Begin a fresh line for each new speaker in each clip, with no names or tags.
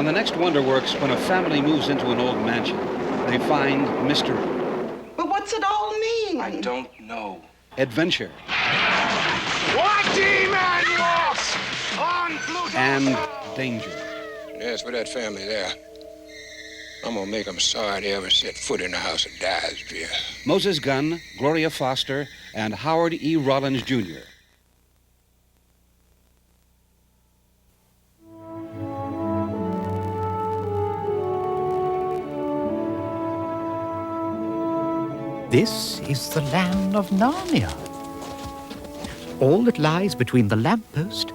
On the next Wonderworks, when a family moves into an old mansion, they find mystery.
But what's it all mean?
I don't know.
Adventure.
What demon walks on Pluto?
And danger.
As for that family there, I'm gonna make them sorry they ever set foot in the house of Dyersville.
Moses Gunn, Gloria Foster, and Howard E. Rollins, Jr.
This is the land of Narnia. All that lies between the lamppost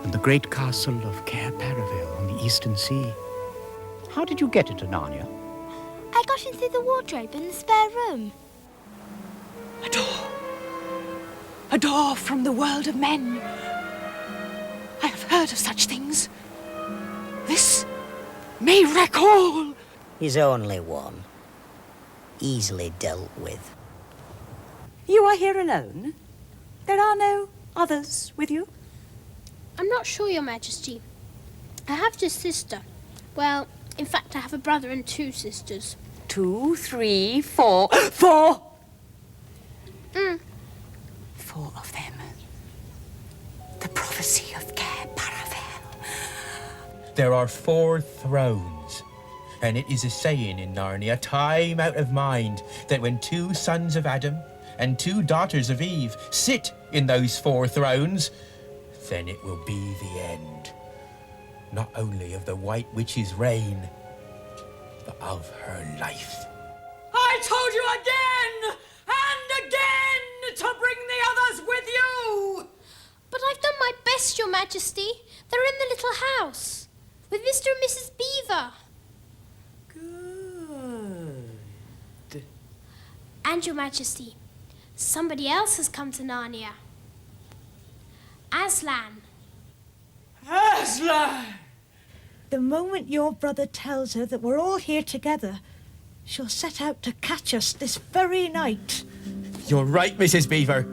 and the great castle of Cair Paravel on the eastern sea. How did you get into Narnia?
I got in through the wardrobe in the spare room.
A door. A door from the world of men. I have heard of such things. This may wreck all.
He's only one. Easily dealt with.
You are here alone? There are no others with you?
I'm not sure, Your Majesty. I have just a sister. Well, in fact, I have a brother and 2 sisters.
2, 3, 4. 4! 4 of them. The prophecy of Cair Paravel.
There are 4 thrones. And it is a saying in Narnia, time out of mind, that when 2 sons of Adam and 2 daughters of Eve sit in those 4 thrones, then it will be the end. Not only of the White Witch's reign, but of her life.
I told you again and again to bring the others with you!
But I've done my best, Your Majesty. They're in the little house with Mr. and Mrs. Beaver.
Good.
And, Your Majesty, somebody else has come to Narnia. Aslan.
Aslan!
The moment your brother tells her that we're all here together, she'll set out to catch us this very night.
You're right, Mrs. Beaver.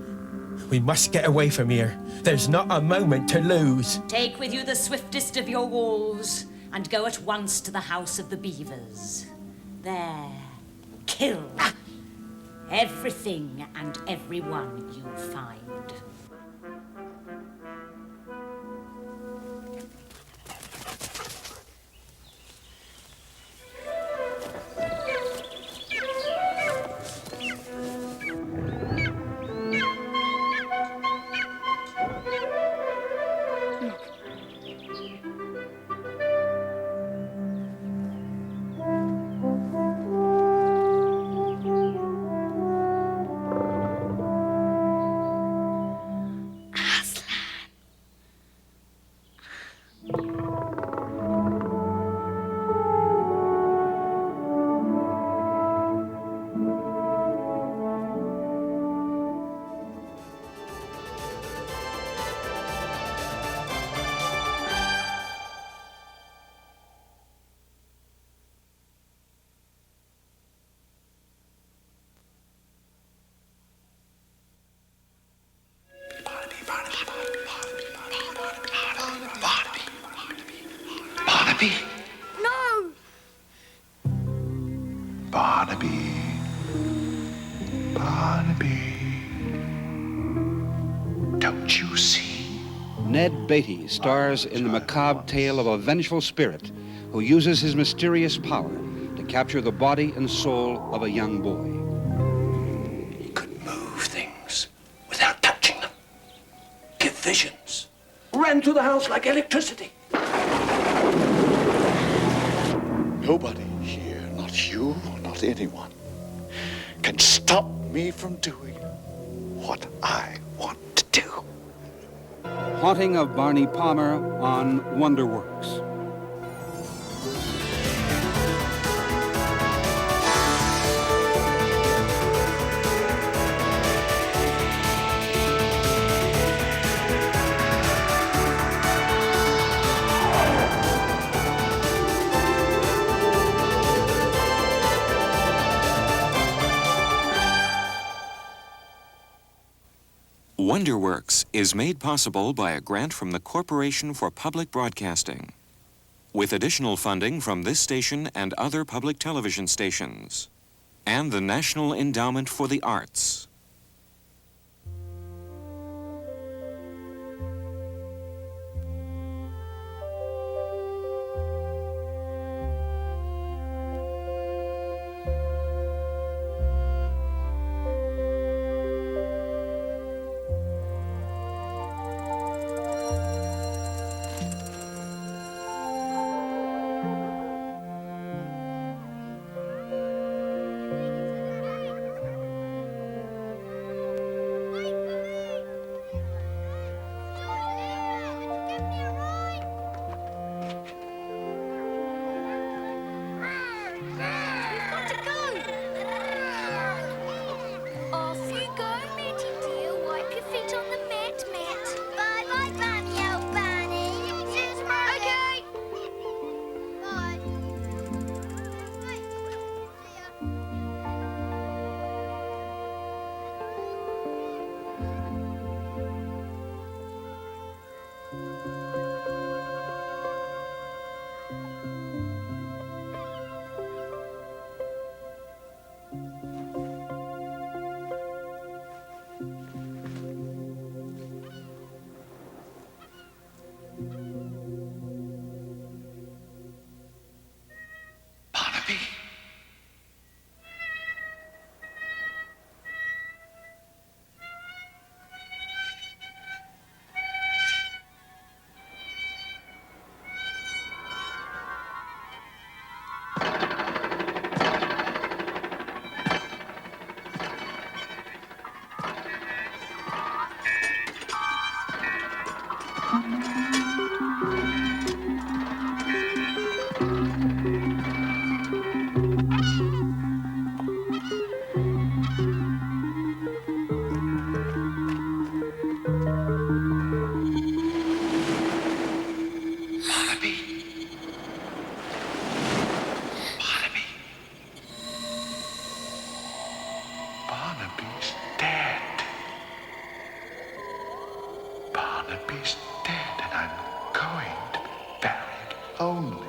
We must get away from here. There's not a moment to lose.
Take with you the swiftest of your wolves and go at once to the house of the Beavers. There, kill everything and everyone you find.
Barnaby.
No!
Barnaby. Barnaby. Don't you see?
Ned Beatty stars in the macabre tale of a vengeful spirit who uses his mysterious power to capture the body and soul of a young boy.
He could move things without touching them. Give visions. Ran through the house like electricity.
Nobody here, not you, not anyone, can stop me from doing what I want to do.
Haunting of Barney Palmer on Wonderworks.
Wonderworks is made possible by a grant from the Corporation for Public Broadcasting. with additional funding from this station and other public television stations, and the National Endowment for the Arts.
Barnaby's dead. Barnaby's dead, and I'm going to be buried lonely.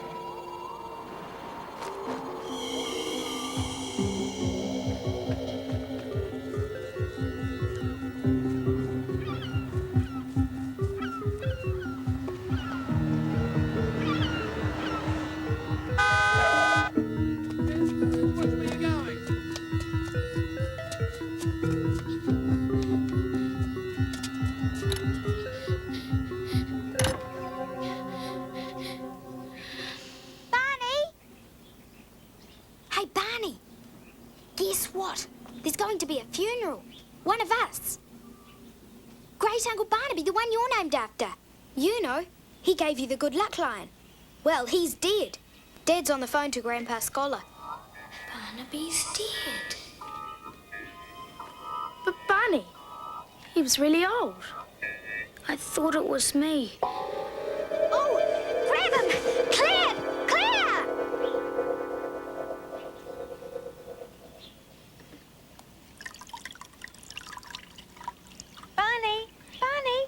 There's going to be a funeral. One of us. Great Uncle Barnaby, the one you're named after. You know, he gave you the good luck line. Well, he's dead. Dad's on the phone to Grandpa Scholar. Barnaby's dead.
But Barney, he was really old. I thought it was me.
Oh, grab him! Clear! Clear!
Barney! Barney!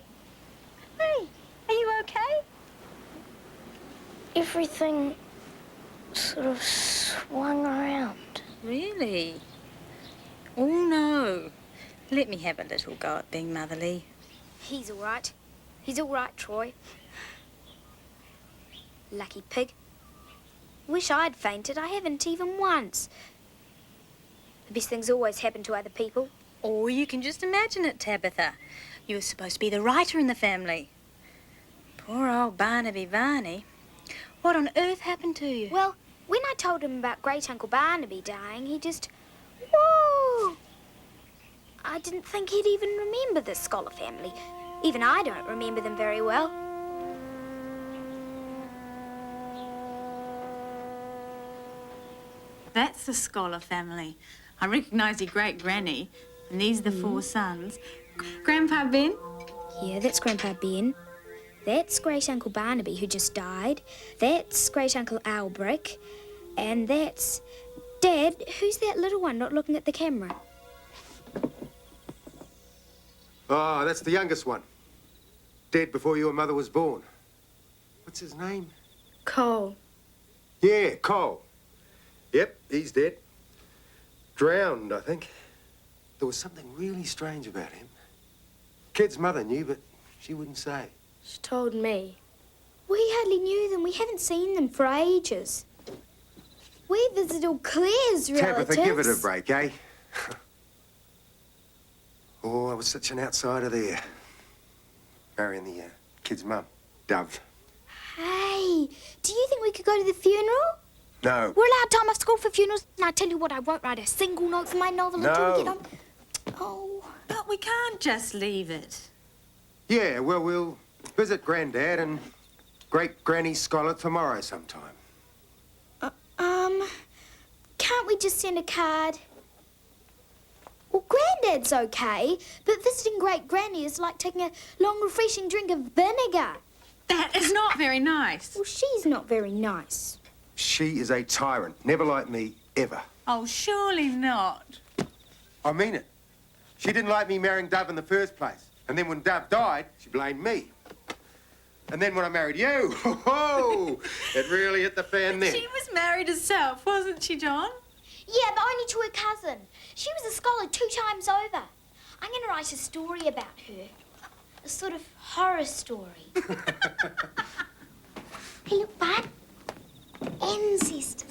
Hey, are you okay? Everything sort of swung around.
Really? Oh, no. Let me have a little go at being motherly.
He's all right. He's all right, Troy. Lucky pig. Wish I'd fainted. I haven't even once. The best things always happen to other people.
Or you can just imagine it, Tabitha. You were supposed to be the writer in the family. Poor old Barnaby Varney. What on earth happened to you?
Well, when I told him about Great Uncle Barnaby dying, he just... Whoa! I didn't think he'd even remember the Scholar family. Even I don't remember them very well.
That's the Scholar family. I recognise your great-granny, and these are the four sons. Grandpa Ben?
Yeah, that's Grandpa Ben. That's Great Uncle Barnaby, who just died. That's Great Uncle Albrick. And that's... Dad, who's that little one not looking at the camera?
Oh, that's the youngest one. Dead before your mother was born. What's his name?
Cole.
Yeah, Cole. Yep, he's dead. Drowned, I think. There was something really strange about him. Kid's mother knew, but she wouldn't say.
She told me.
We hardly knew them. We haven't seen them for ages. We visited all Claire's relatives.
Tabitha, give it a break, eh? Oh, I was such an outsider there. Marrying the kid's mum, Dove.
Hey, do you think we could go to the funeral?
No.
We're allowed time off school for funerals. And I tell you what, I won't write a single note for my novel until we get home. Oh.
But we can't just leave it.
Yeah, well, we'll visit Grandad and Great-Granny Scholar tomorrow sometime.
Can't we just send a card? Well, Grandad's okay, but visiting Great-Granny is like taking a long, refreshing drink of vinegar.
That is not very nice.
Well, she's not very nice.
She is a tyrant. Never like me, ever.
Oh, surely not.
I mean it. She didn't like me marrying Dove in the first place. And then when Dove died, she blamed me. And then when I married you, it really hit the fan then.
She was married herself, wasn't she, John?
Yeah, but only to her cousin. She was a scholar 2 times over. I'm going to write a story about her. A sort of horror story. Hey, look, Bud. Ancestors.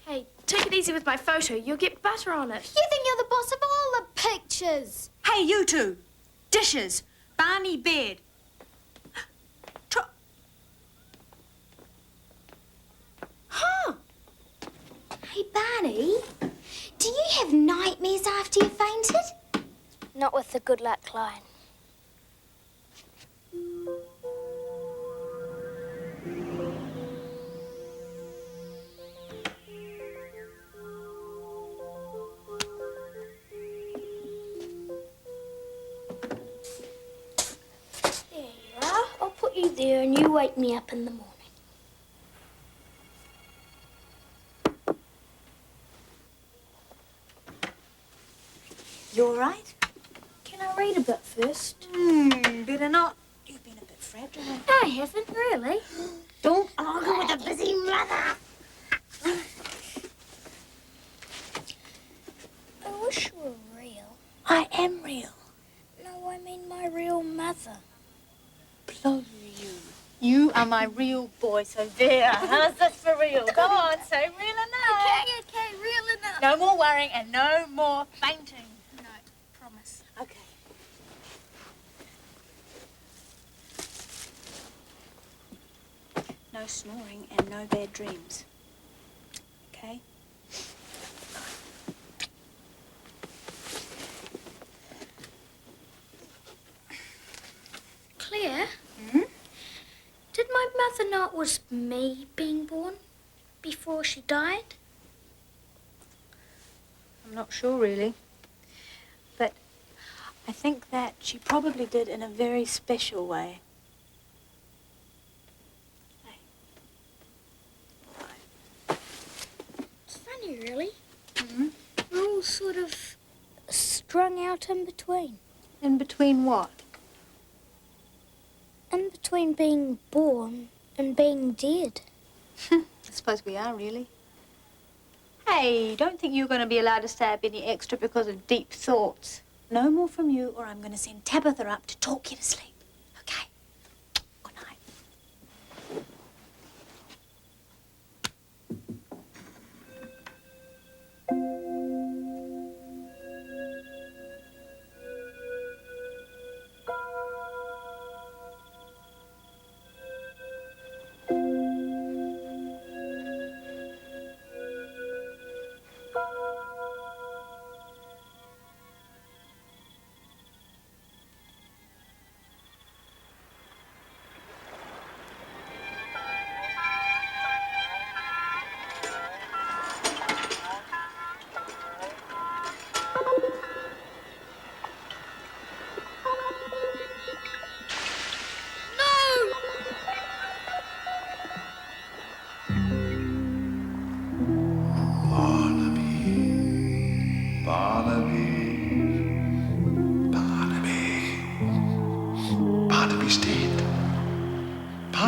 Hey, take it easy with my photo. You'll get butter on it.
You think you're the boss of all the pictures?
Hey, you two. Dishes. Barney bed.
Huh. Hey, Barney, do you have nightmares after you fainted?
Not with the good luck line.
There you are. I'll put you there and you wake me up in the morning.
You all right?
Can I read a bit first?
Better not. You've been a bit fragile.
I haven't really.
Don't argue with a busy mother.
I wish you were real.
I am real.
No, I mean my real mother.
Blow you. You are my real boy, so there. How's this for real? Go on, say real enough.
Okay, real enough.
No more worrying and no more fainting.
No, promise.
Okay. No snoring and no bad dreams. Okay?
Claire? Did my mother know it was me being born before she died?
I'm not sure, really. But I think that she probably did in a very special way.
It's funny, really. We're all sort of strung out in between.
In between what?
In between being born and being dead.
I suppose we are, really. Hey, don't think you're going to be allowed to stay up any extra because of deep thoughts. No more from you, or I'm going to send Tabitha up to talk you to sleep. Okay? Good night.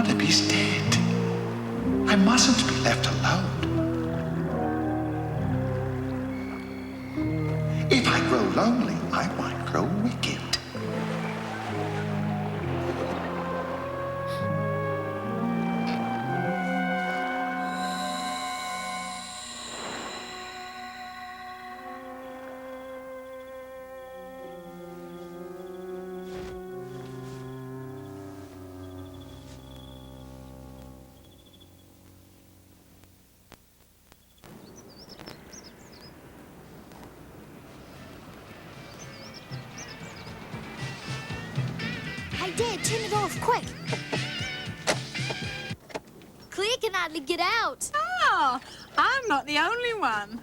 Barnaby's dead. I mustn't be left alone. If I grow lonely, I might grow wicked.
Hey, Dad, turn it off, quick. Claire can hardly get out.
Oh, I'm not the only one.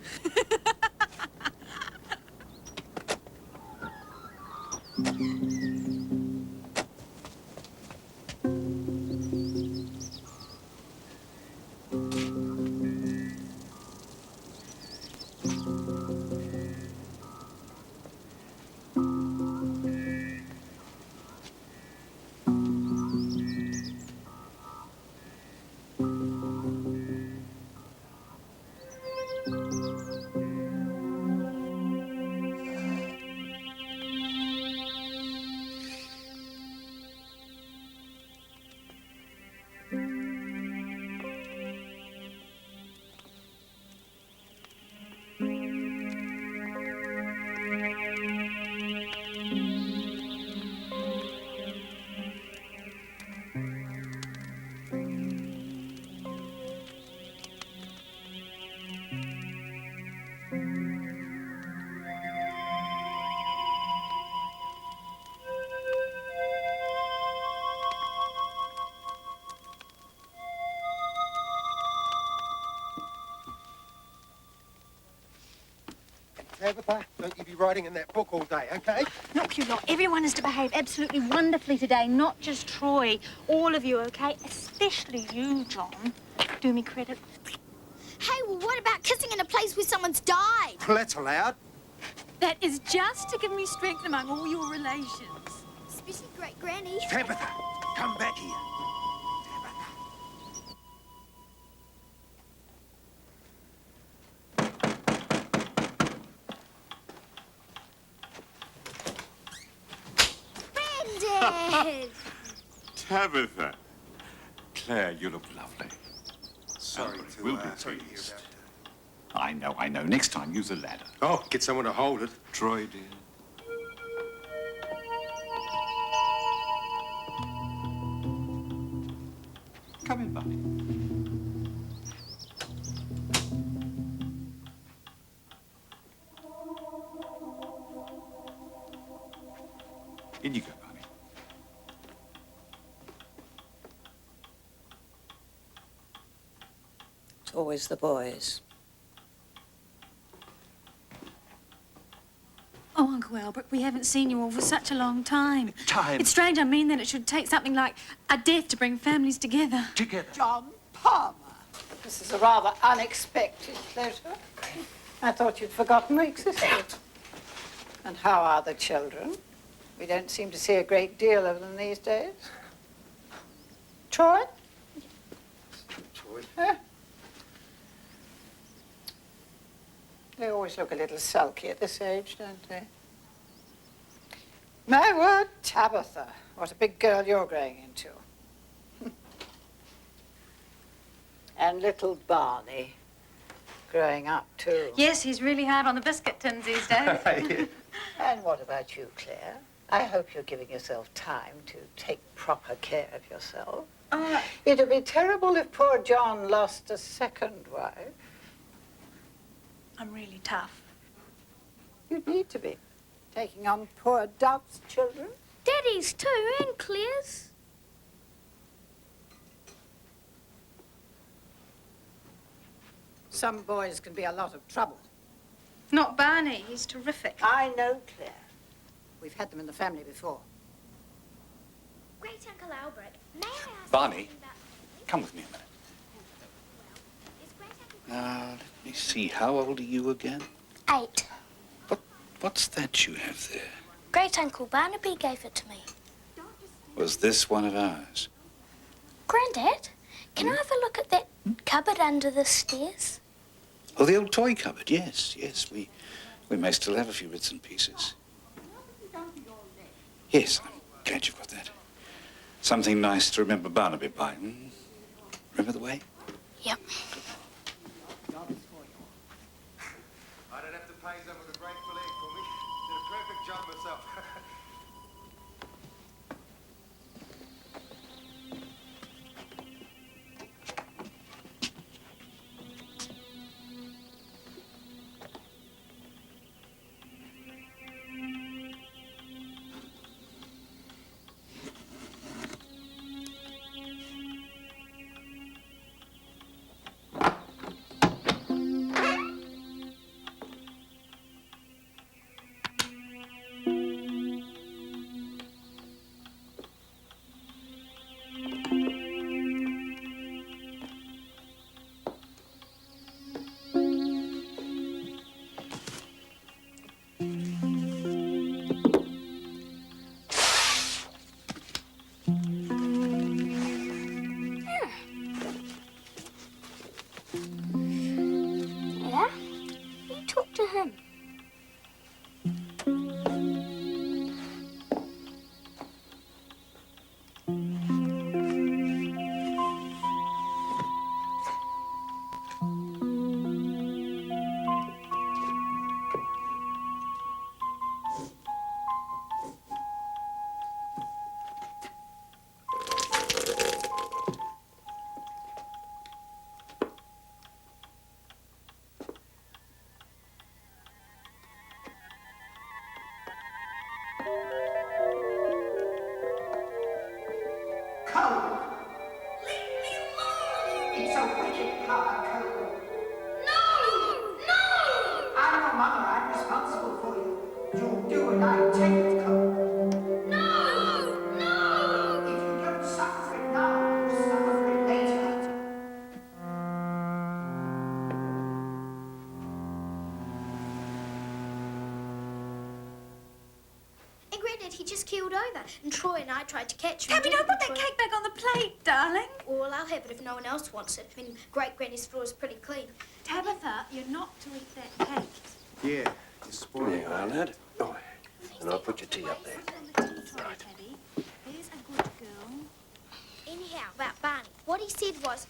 Tabitha, don't you be writing in that book all day, okay?
Look, you lot, everyone is to behave absolutely wonderfully today, not just Troy. All of you, okay? Especially you, John. Do me credit.
Hey, well, what about kissing in a place where someone's died?
Well, that's allowed.
That is just to give me strength among all your relations.
Especially Great Granny.
Tabitha, come back here.
Brendan!
Tabitha. Claire, you look lovely.
Sorry
We'll be
to hear
pleased.
about
I know. Next time, use a ladder.
Oh, get someone to hold it.
Troy, dear. Come in, Barney. In you go, Barney.
It's always the boys.
Oh, Uncle Albert, we haven't seen you all for such a long time.
Time.
It's strange, I mean, that it should take something like a death to bring families together.
Together.
John Palmer. This is a rather unexpected pleasure. I thought you'd forgotten we existed. And how are the children? We don't seem to see a great deal of them these days. Troy?
Troy.
Huh? They always look a little sulky at this age, don't they? My word, Tabitha, what a big girl you're growing into. And little Barney, growing up too.
Yes, he's really hard on the biscuit tins these days.
And what about you, Claire? I hope you're giving yourself time to take proper care of yourself. It would be terrible if poor John lost a second wife.
I'm really tough.
You'd need to be, taking on poor Dove's children.
Daddy's too, and Claire's.
Some boys can be a lot of trouble.
Not Barney, he's terrific.
I know, Claire. We've had them in the family before.
Great Uncle Albert, may I ask
Barney,
you about...
come with me a minute.
Is Great Uncle...
Now, let me see. How old are you again?
8.
What's that you have there?
Great Uncle Barnaby gave it to me.
Was this one of ours?
Grandad, can I have a look at that cupboard under the stairs?
Oh, the old toy cupboard, yes, yes. We may still have a few bits and pieces. Yes, I'm glad you've got that. Something nice to remember Barnaby by. Remember the way?
Yep.
I don't have to pay them with a grateful egg for me. Did a perfect job myself.
Yeah? You talk to him.
Cole! Leave me alone! It's a wicked car, Cole. No! No! I'm your mother. I'm responsible for you. You'll do what I tell you, Cole. No! No! If you don't suffer it now, you'll suffer it later.
And Granddad, he just keeled over, and Troy and I tried to catch him.
Tabby, don't put that cake back on the plate, darling.
Well, I'll have it if no one else wants it. I mean, Great Granny's floor is pretty clean.
Tabitha, you're not to eat that cake.
Yeah, you're spoiling
There you are, lad. Oh, and I'll put your tea up there.
Right. Tabby. There's a good girl.
Anyhow, about Barney, what he said was,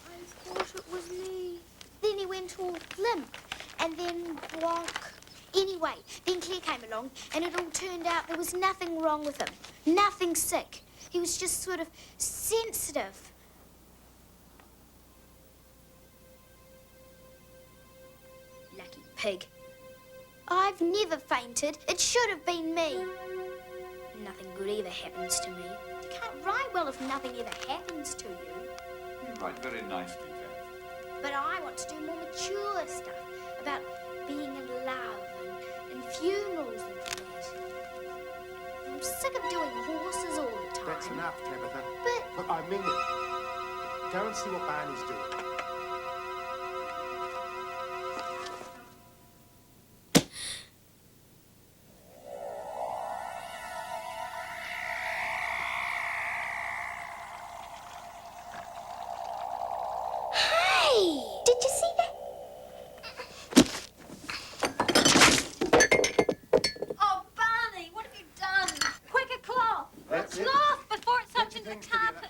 I thought it was me. Then he went all limp, and then wonk. Anyway, then Claire came along, and it all turned out there was nothing wrong with him. Nothing sick. He was just sort of sensitive. Lucky pig. I've never fainted. It should have been me. Nothing good ever happens to me. You can't write well if nothing ever happens to you.
You write very nicely, Jack.
But I want to do more mature stuff about being in love and funerals and that. I'm sick of doing horses all the time.
That's enough, Tabitha.
But...
Look, I mean it. Go and see what Barney's doing.
Hey! Did you see that?
Oh, Barney, what have you done? Quick, a cloth.
That's it.
Cloth before it's soaked in the carpet.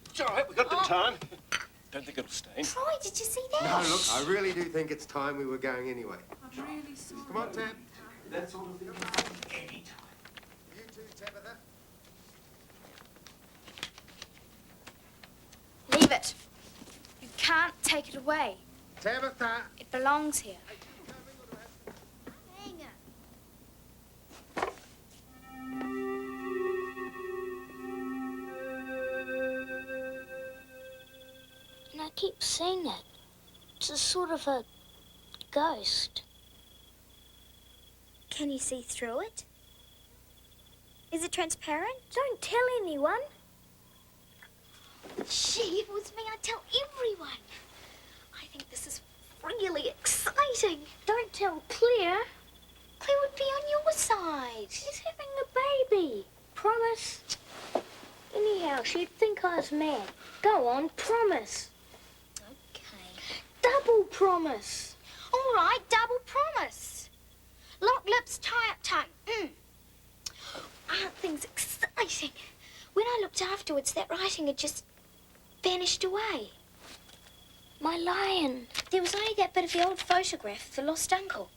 It's all right, we've got the time. Don't think it'll stain.
Troy, did you see that?
No, look, I really do think it's time we were going anyway.
I'm really sorry.
Come on, Tab.
That sort of thing can happen any time.
You too, Tabitha.
Leave it. You can't take it away.
Tabitha.
It belongs here. Hang it.
And I keep seeing it. It's a sort of a ghost.
Can you see through it? Is it transparent?
Don't tell anyone.
Gee, if it was me, I'd tell everyone. I think this is really exciting.
Don't tell Claire.
Claire would be on your side.
She's having a baby. Promise. Anyhow, she'd think I was mad. Go on, promise.
Okay.
Double promise.
All right, double promise. Lock lips, tie up tongue. Aren't things exciting? When I looked afterwards, that writing had just vanished away.
My lion.
There was only that bit of the old photograph of the lost uncle.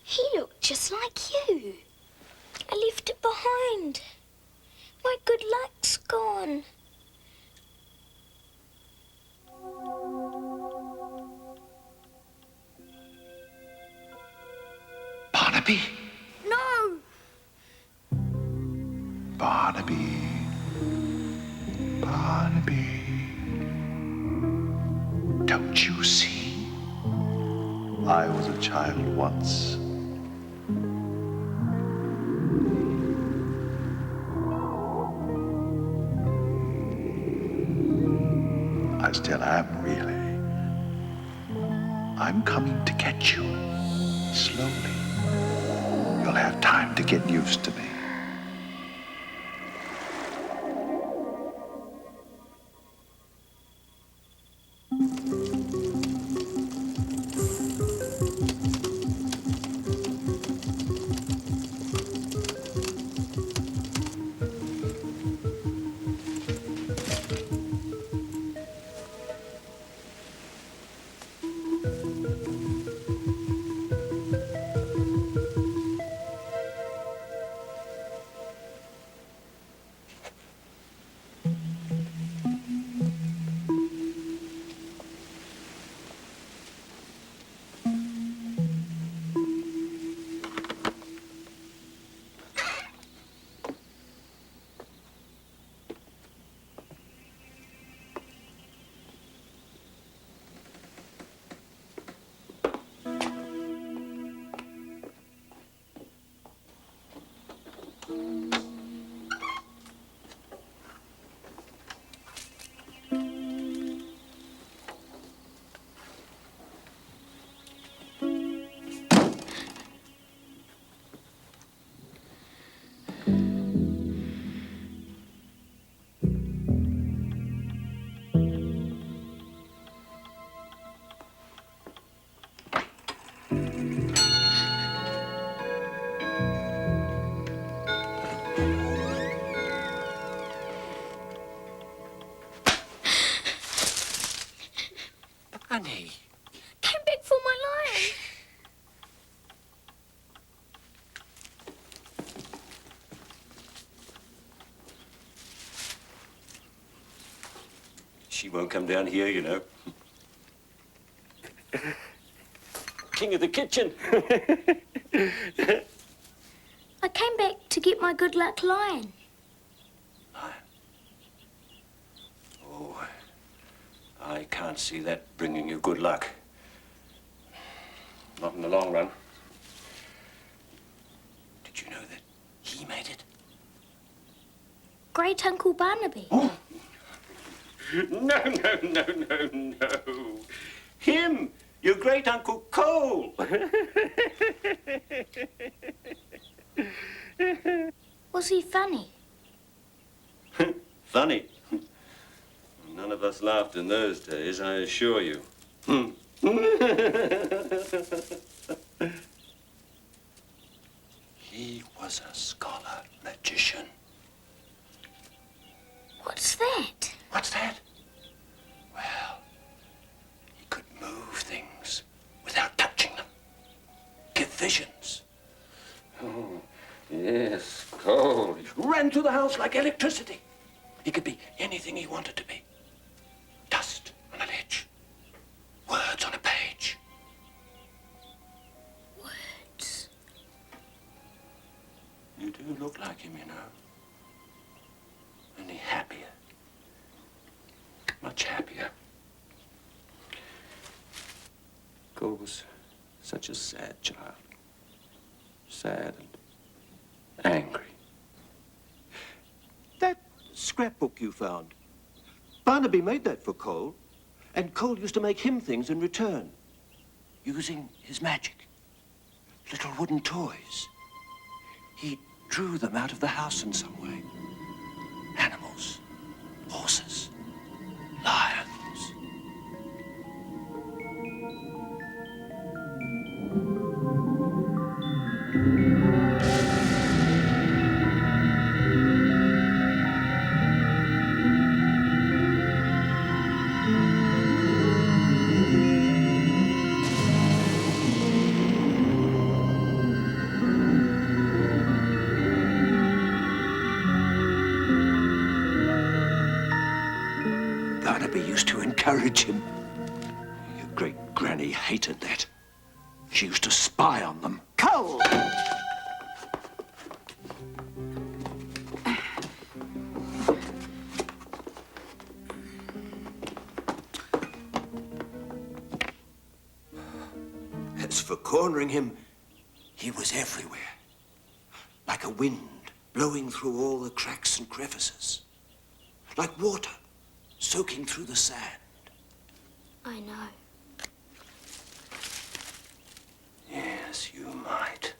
He looked just like you.
I left it behind. My good luck's gone.
Barnaby?
No!
Barnaby. Barnaby. Don't you see? I was a child once. I still am, really. I'm coming to get you. Slowly. You'll have time to get used to me.
Barney.
Came back for my lion.
She won't come down here, you know. King of the kitchen.
I came back to get my good luck lion.
Oh, I can't see that bringing you good luck. Not in the long run. Did you know that he made it?
Great Uncle Barnaby.
Oh. No. Him, your great Uncle Cole.
Was he funny?
Funny. None of us laughed in those days, I assure you. He was a scholar magician.
What's that?
What's that? Well, he could move things without touching them. Give visions. Oh, yes, Cole. He ran through the house like electricity. He could be anything he wanted to be. Dust on a ledge. Words on a page.
Words.
You do look like him, you know. Only happier. Much happier. Cole was such a sad child. Sad and angry.
That scrapbook you found. Barnaby made that for Cole, and Cole used to make him things in return, using his magic. little wooden toys. He drew them out of the house in some way. Animals, horses, lions. Barnaby used to encourage him. Your great granny hated that. She used to spy on them.
Cole!
As for cornering him, he was everywhere. Like a wind blowing through all the cracks and crevices. Like water soaking through the sand.
I know.
Yes, you might.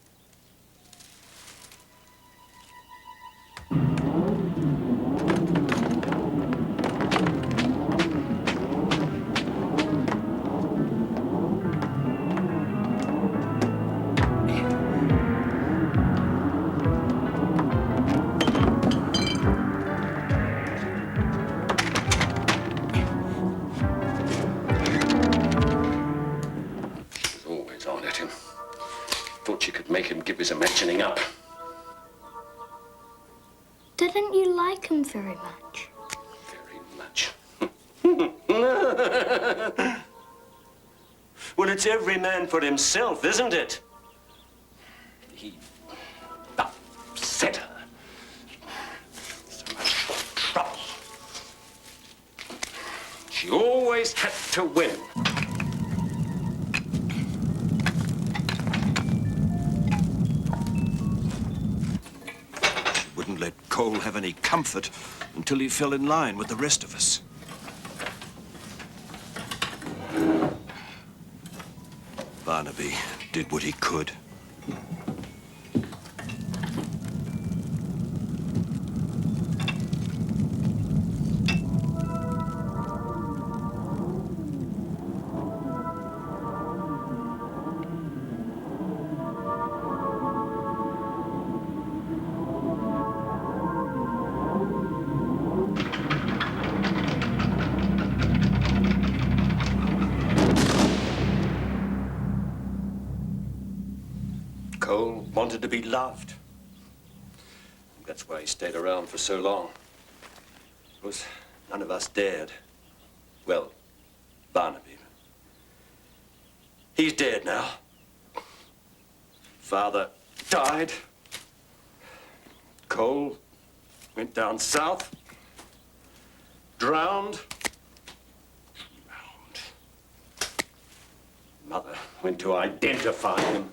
Always on at him. Thought she could make him give his imagining up.
Didn't you like him very much?
Very much.
Well, it's every man for himself, isn't it?
He upset her. So much trouble. She always had to win.
Wouldn't let Cole have any comfort until he fell in line with the rest of us. Barnaby did what he could.
Cole wanted to be loved. That's why he stayed around for so long. Of course, none of us dared. Well, Barnaby. He's dead now. Father died. Cole went down south. Drowned. Mother went to identify him.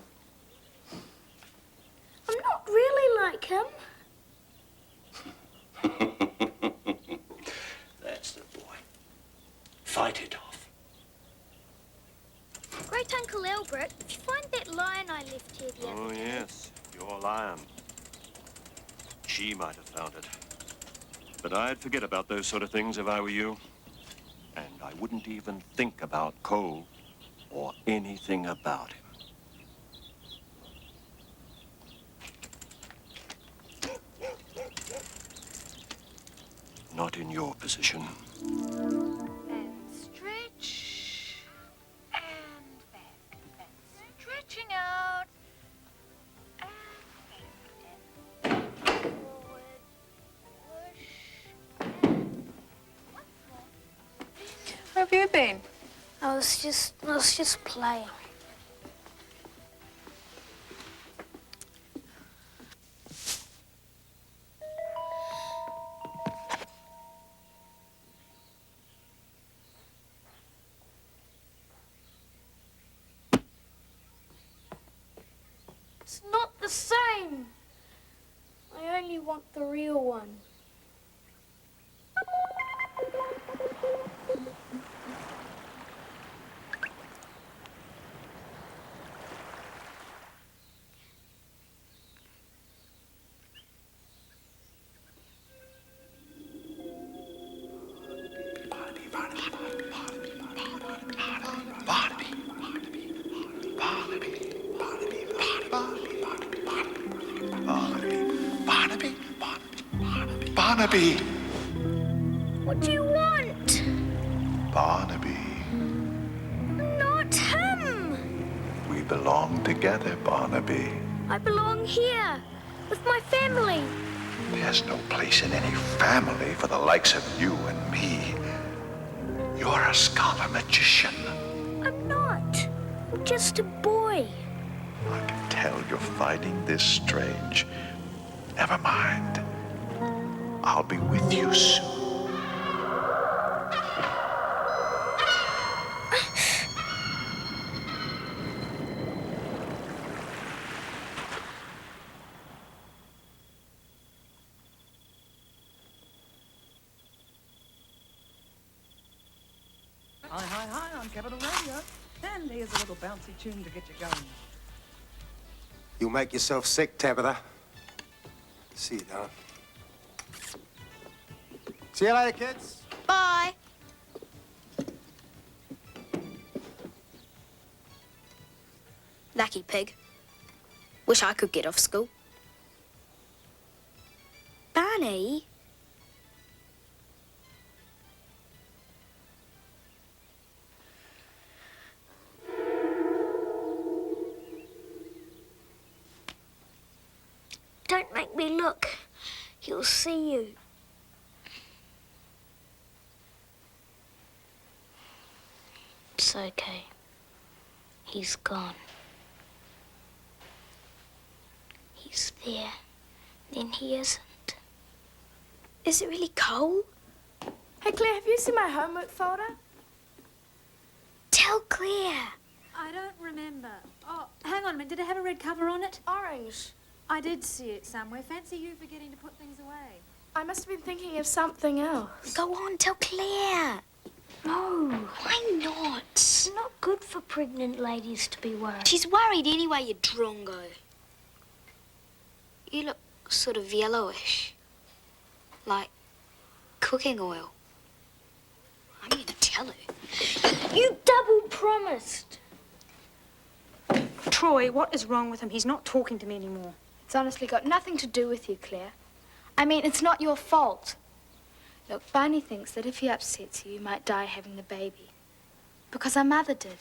I'm not really like him.
That's the boy. Fight it off.
Great Uncle Albert, if you find that lion I left here the other
Oh,
day...
yes, your lion. She might have found it. But I'd forget about those sort of things if I were you. And I wouldn't even think about Cole or anything about him. Not in your position.
And stretch. And back. And stretching out. And back. And forward. Push. And once more.
Where have you been?
I was just playing. It's not the same. I only want the real one.
Barnaby!
What do you want?
Barnaby,
Not him!
we belong together, Barnaby.
I belong here, with my family.
There's no place in any family for the likes of you and me. You're a scholar magician.
I'm not. I'm just a boy.
I can tell you're finding this strange. Never mind. I'll be with you soon.
Hi, hi, hi, on Capital Radio. And here's a little bouncy tune to get you going.
You'll make yourself sick, Tabitha. See you, darling. See you later, kids.
Bye. Lucky pig. Wish I could get off school. Barney? Don't make me look. He'll see you. It's okay. He's gone. He's there. Then he isn't. Is it really cold?
Hey, Claire, have you seen my homework folder?
Tell Claire.
I don't remember. Oh, hang on a minute. Did it have a red cover on it?
Orange.
I did see it somewhere. Fancy you forgetting to put things away.
I must have been thinking of something else.
Go on, tell Claire. No. Why not?
It's not good for pregnant ladies to be worried.
She's worried anyway, you drongo. You look sort of yellowish. Like cooking oil. I'm gonna tell her.
You double promised.
Troy, what is wrong with him? He's not talking to me anymore.
It's honestly got nothing to do with you, Claire. I mean, it's not your fault. Look, Barney thinks that if he upsets you, you might die having the baby. Because our mother did.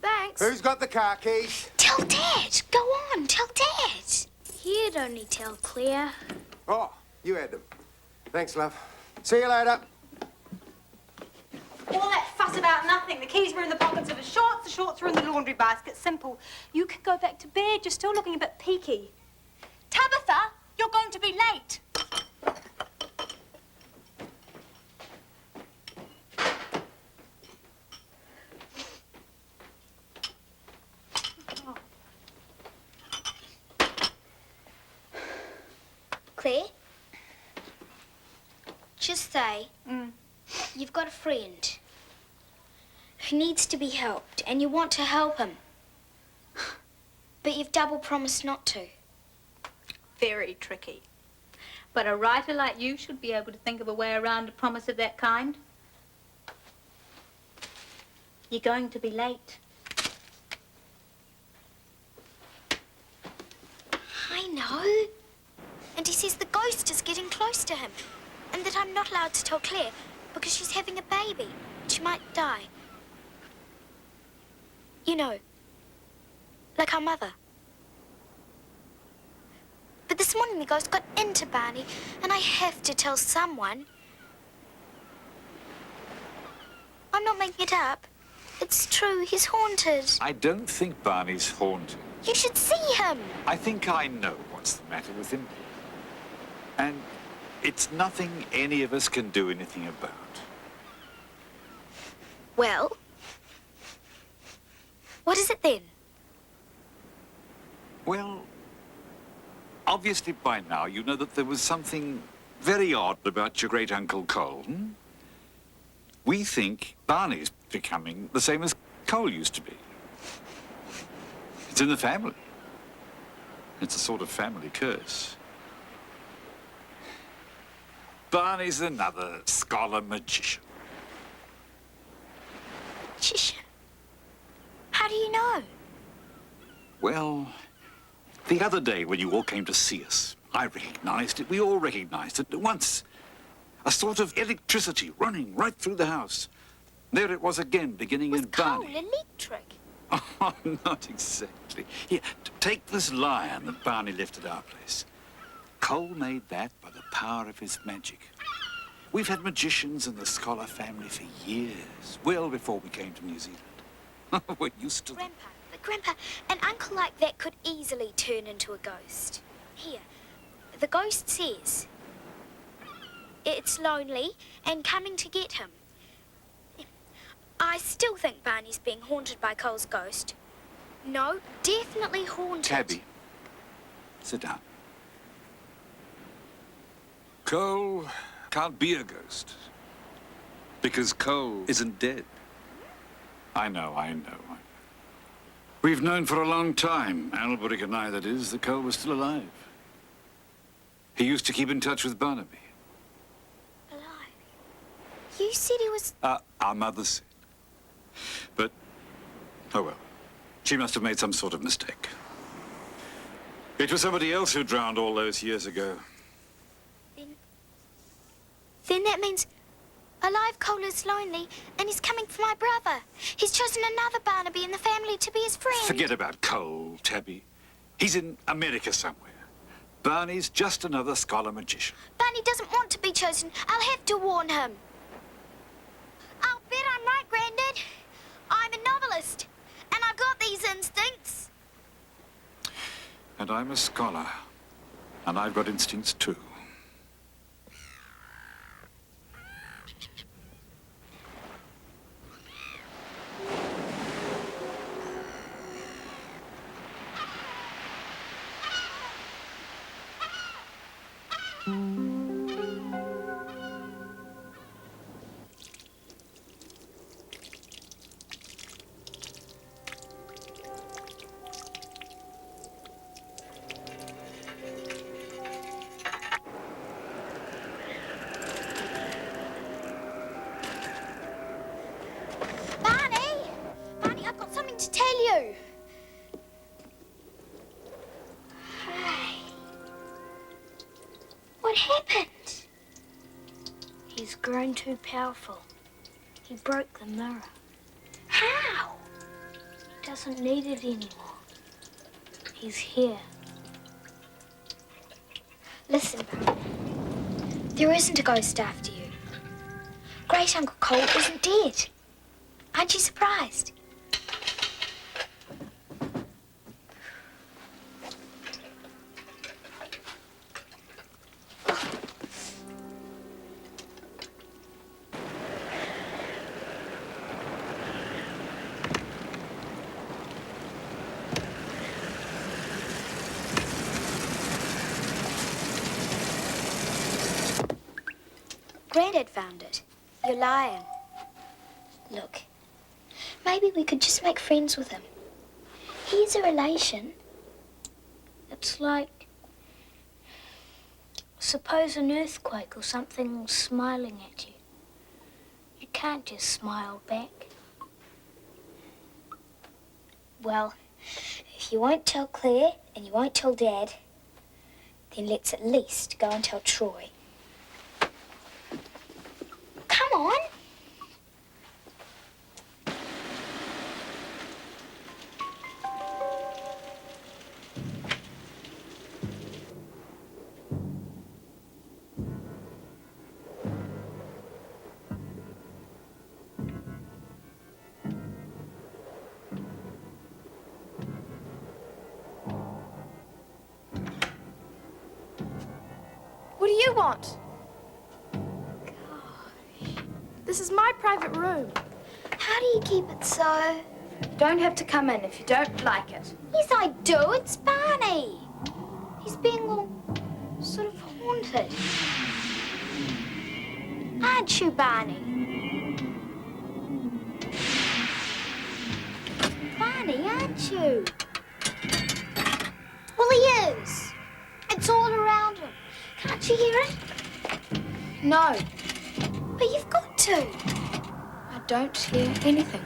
Thanks.
Who's got the car keys?
Tell Dad. Go on, tell Dad.
He'd only tell Claire.
Oh, you had them. Thanks, love. See you later.
All that fuss about nothing. The keys were in the pockets of his shorts, the shorts were in the laundry basket. Simple. You can go back to bed. You're still looking a bit peaky. Tabitha, you're going to be late.
Claire? Just say, you've got a friend who needs to be helped and you want to help him. But you've double promised not to.
Very tricky. But a writer like you should be able to think of a way around a promise of that kind. You're going to be late.
I know. And he says the ghost is getting close to him. And that I'm not allowed to tell Claire because she's having a baby. She might die. You know, like our mother. But this morning the ghost got into Barney, and I have to tell someone. I'm not making it up. It's true, he's haunted.
I don't think Barney's haunted.
You should see him.
I think I know what's the matter with him. And it's nothing any of us can do anything about.
Well, what is it then?
Well, obviously by now you know that there was something very odd about your great-uncle Cole. We think Barney's becoming the same as Cole used to be. It's in the family. It's a sort of family curse. Barney's another scholar magician.
Magician? How do you know?
Well, the other day when you all came to see us, I recognised it. We all recognised it at once. A sort of electricity running right through the house. There it was again, beginning in Barney.
Coal electric?
Oh, not exactly. Here, take this lion that Barney left at our place. Cole made that by the power of his magic. We've had magicians in the Scholar family for years, well before we came to New Zealand. We're used to them.
Grandpa, an uncle like that could easily turn into a ghost. Here, the ghost says it's lonely and coming to get him. I still think Barney's being haunted by Cole's ghost. No, definitely haunted.
Tabby, sit down. Cole can't be a ghost because Cole isn't dead. I know. We've known for a long time, Alberic and I, that is, that Cole was still alive. He used to keep in touch with Barnaby.
You said he was...
Our mother said. But, oh well, she must have made some sort of mistake. It was somebody else who drowned all those years ago.
Then that means alive Cole is lonely and he's coming for my brother. He's chosen another Barnaby in the family to be his friend.
Forget about Cole, Tabby. He's in America somewhere. Barney's just another scholar magician.
Barney doesn't want to be chosen. I'll have to warn him. I'll bet I'm right, Grandad. I'm a novelist, and I've got these instincts.
And I'm a scholar, and I've got instincts too.
Barney, I've got something to tell you. Hey. What happened?
He's grown too powerful. He broke the mirror.
How?
He doesn't need it anymore. He's here.
Listen, Barney. There isn't a ghost after you. Great Uncle Cole isn't dead. Aren't you surprised? Grandad found it. Your lion. Look, maybe we could just make friends with him. He's a relation.
It's like, suppose an earthquake or something was smiling at you. You can't just smile back.
Well, if you won't tell Claire and you won't tell Dad, then let's at least go and tell Troy. Come on.
What do you want? This is my private room.
How do you keep it so?
You don't have to come in if you don't like it.
Yes, I do. It's Barney. He's being all sort of haunted. Aren't you, Barney? Barney, aren't you? Well, he is. It's all around him. Can't you hear it?
No.
But you've got to.
I don't hear anything.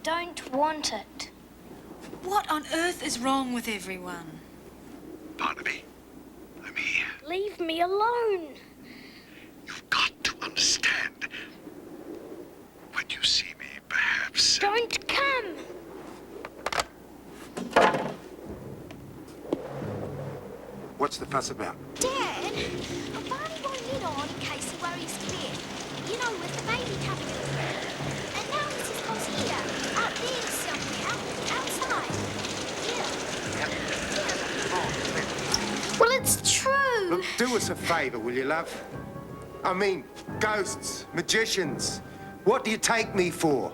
don't want it.
What on earth is wrong with everyone?
Barnaby, I'm here.
Leave me alone.
You've got to understand. When you see me, perhaps...
Don't come.
What's the fuss about?
Dad, Barney won't let on in case he worries to bed. You know, with the baby coming in. And now he's supposed here, out there somewhere, outside.
Well, it's true.
Look, do us a favour, will you, love? I mean, ghosts, magicians. What do you take me for?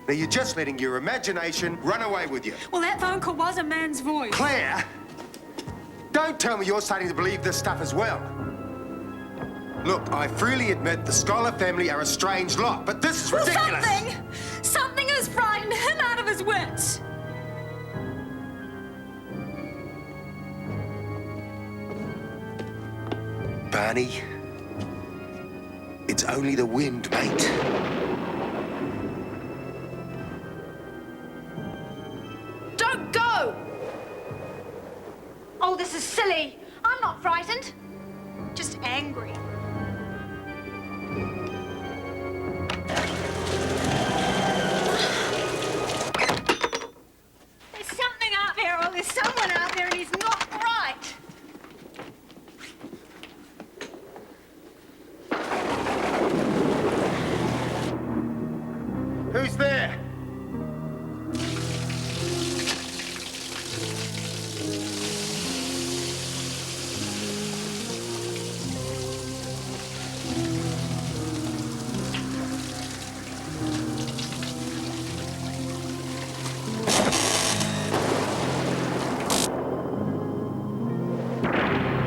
Now, you're just letting your imagination run away with you.
Well, that phone call was a man's voice.
Claire! Don't tell me you're starting to believe this stuff as well. Look, I freely admit the Scholar family are a strange lot, but this is ridiculous.
Something has frightened him out of his wits.
Barney, it's only the wind, mate.
Don't go! Oh, this is silly. I'm not frightened. Just angry. There's something out there, or there's someone out there, and he's not right.
Who's there?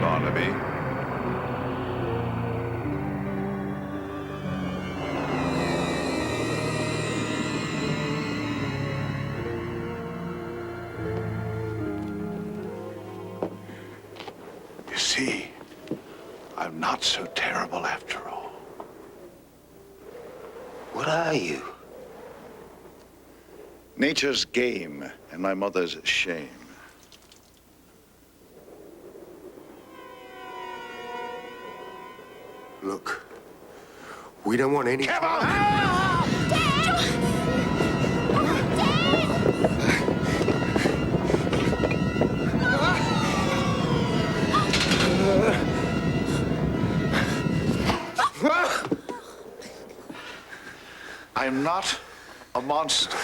Barnaby. You see, I'm not so terrible after all.
What are you?
Nature's game and my mother's shame.
Look, we don't want any...
Come on! I'm not a monster.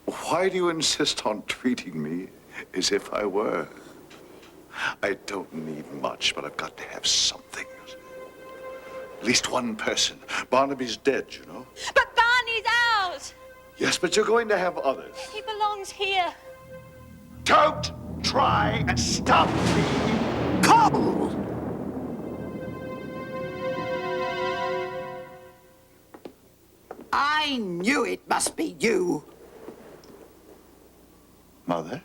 Why do you insist on treating me as if I were? I don't need much, but I've got to have something. At least one person. Barnaby's dead, you know.
But Barney's ours.
Yes, but you're going to have others.
He belongs here.
Don't try and stop me. Cole!
I knew it must be you.
Mother?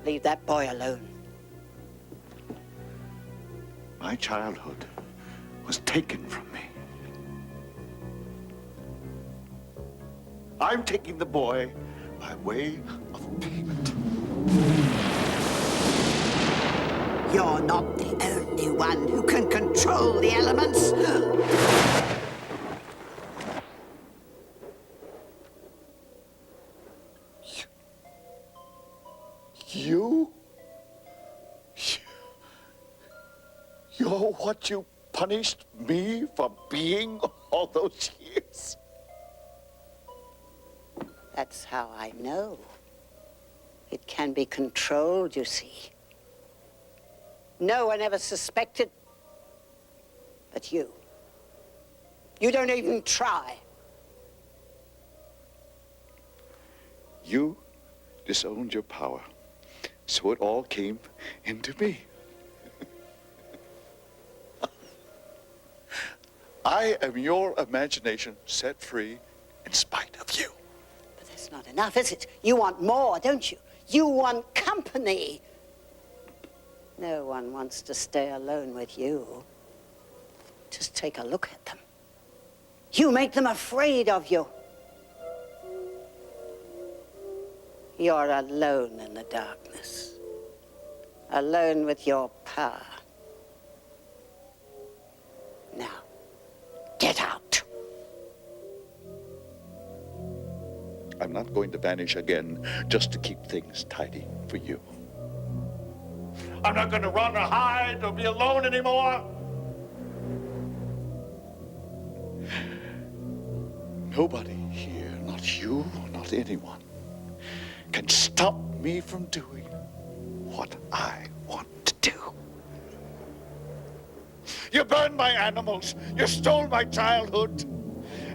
Leave that boy alone.
My childhood was taken from me. I'm taking the boy by way of payment.
You're not the only one who can control the elements.
You? You're what you punished me for being all those years?
That's how I know. It can be controlled, you see. No one ever suspected but you. You don't even try.
You disowned your power, so it all came into me. I am your imagination set free in spite of you.
But that's not enough, is it? You want more, don't you? You want company. No one wants to stay alone with you. Just take a look at them. You make them afraid of you. You're alone in the darkness. Alone with your power. Now, get out.
I'm not going to vanish again just to keep things tidy for you. I'm not going to run or hide or be alone anymore. Nobody here, not you, not anyone, can stop me from doing what I want to do. You burned my animals, you stole my childhood,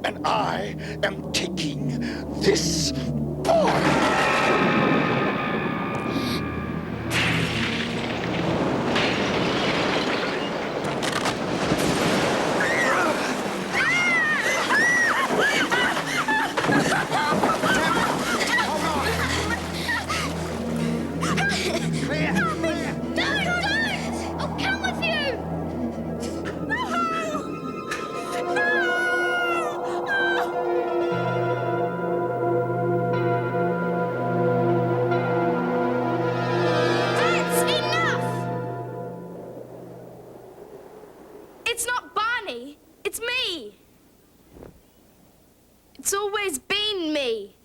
and I am taking this boy.
It's not Barney. It's me. It's always been me.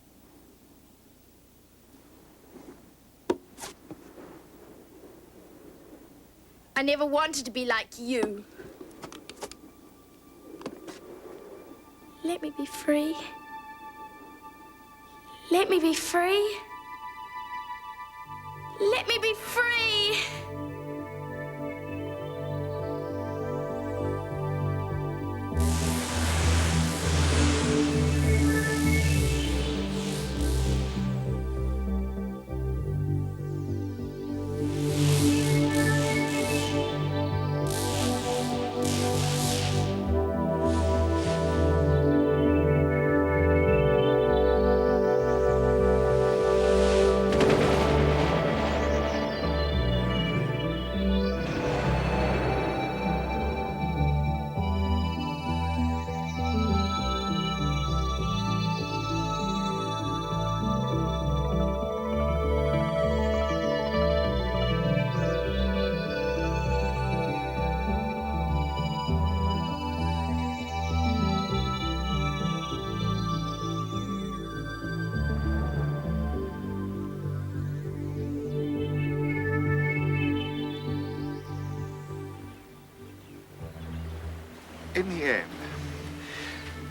I never wanted to be like you. Let me be free. Let me be free. Let me be free.
In the end,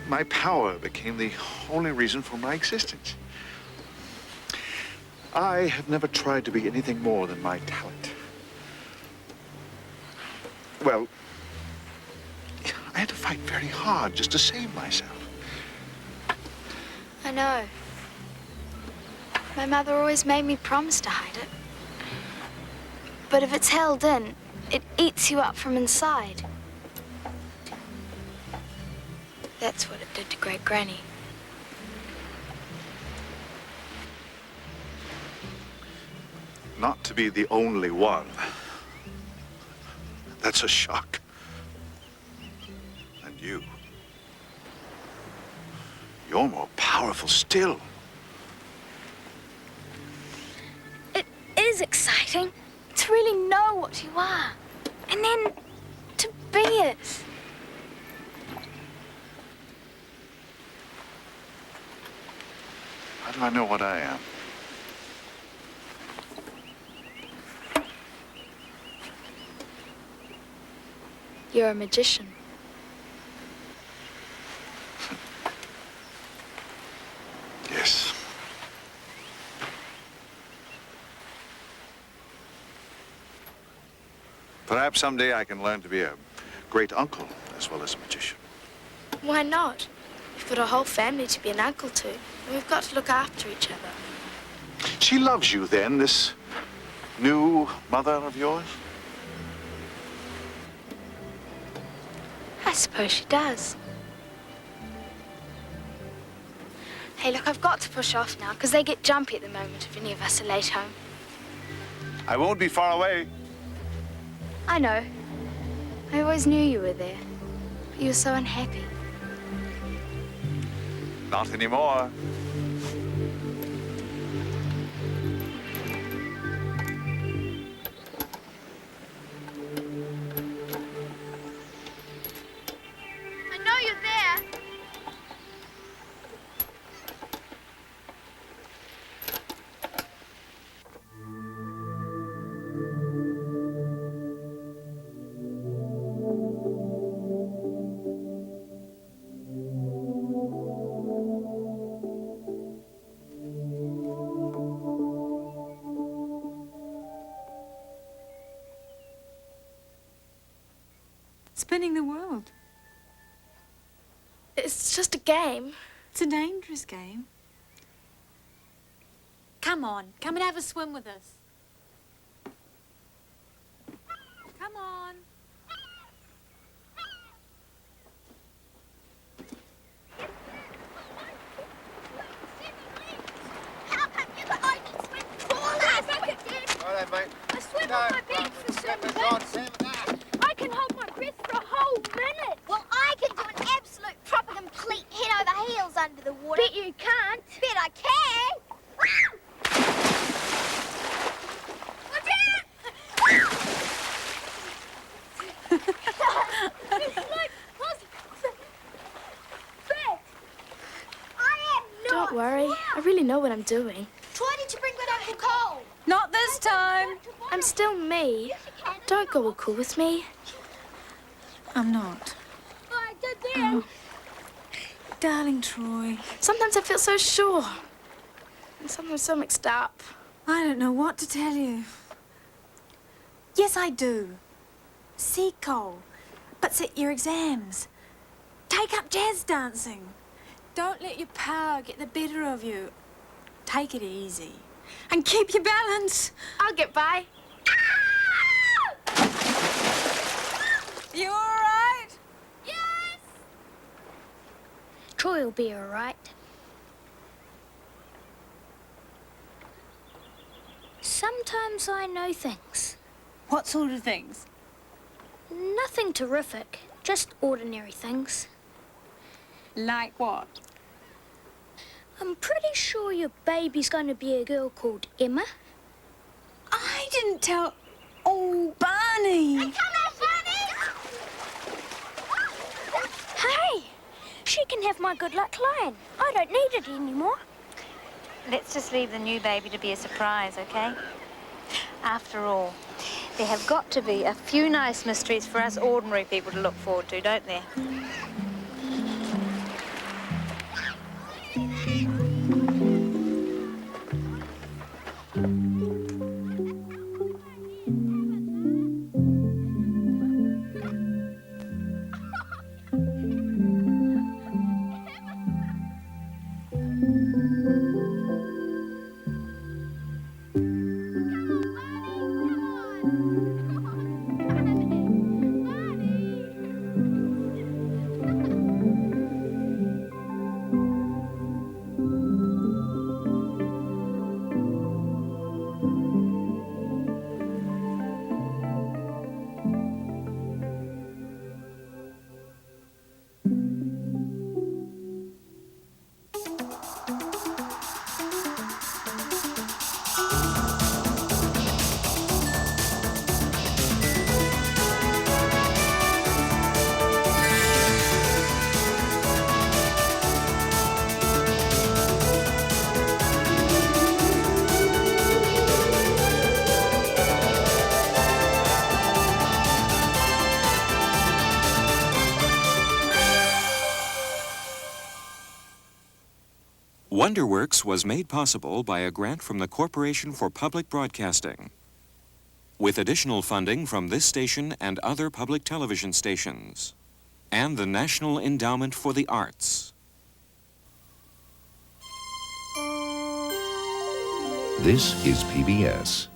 my power became the only reason for my existence. I have never tried to be anything more than my talent. Well, I had to fight very hard just to save myself.
I know. My mother always made me promise to hide it. But if it's held in, it eats you up from inside. That's what it did to Great Granny.
Not to be the only one. That's a shock. And you. You're more powerful still.
It is exciting to really know what you are. And then to be it.
How do I know what I am?
You're a magician.
Yes. Perhaps someday I can learn to be a great uncle as well as a magician.
Why not? You've got a whole family to be an uncle to, and we've got to look after each other.
She loves you then, this new mother of yours?
I suppose she does. Hey, look, I've got to push off now, because they get jumpy at the moment if any of us are late home.
I won't be far away.
I know. I always knew you were there, but you were so unhappy.
Not anymore.
I know you're there.
Spinning the world.
It's just a game.
It's a dangerous game. Come on, come and have a swim with us. Come on.
How come you got only swim trawlers?
Righto, mate.
I swim on my back for 7 minutes. I can hold my breath for a whole minute. Well, I can do an absolute proper complete head over heels under the water. Bet you can't. Bet I can. Watch out!
Don't worry. I really know what I'm doing.
Why did you bring that Uncle Cole?
Not this time.
I'm still me. Don't go all cool with me.
I'm not.
I did
Oh. Darling Troy.
Sometimes I feel so sure. And sometimes so mixed up.
I don't know what to tell you. Yes, I do. See Cole, but sit your exams. Take up jazz dancing. Don't let your power get the better of you. Take it easy. And keep your balance.
I'll get by.
You all right?
Yes!
Troy will be all right. Sometimes I know things.
What sort of things?
Nothing terrific, just ordinary things.
Like what?
I'm pretty sure your baby's going to be a girl called Emma.
I didn't tell... Oh, Barney!
Hey, she can have my good luck lion. I don't need it anymore.
Let's just leave the new baby to be a surprise, okay? After all, there have got to be a few nice mysteries for us ordinary people to look forward to, don't there?
Wonderworks was made possible by a grant from the Corporation for Public Broadcasting, with additional funding from this station and other public television stations, and the National Endowment for the Arts.
This is PBS.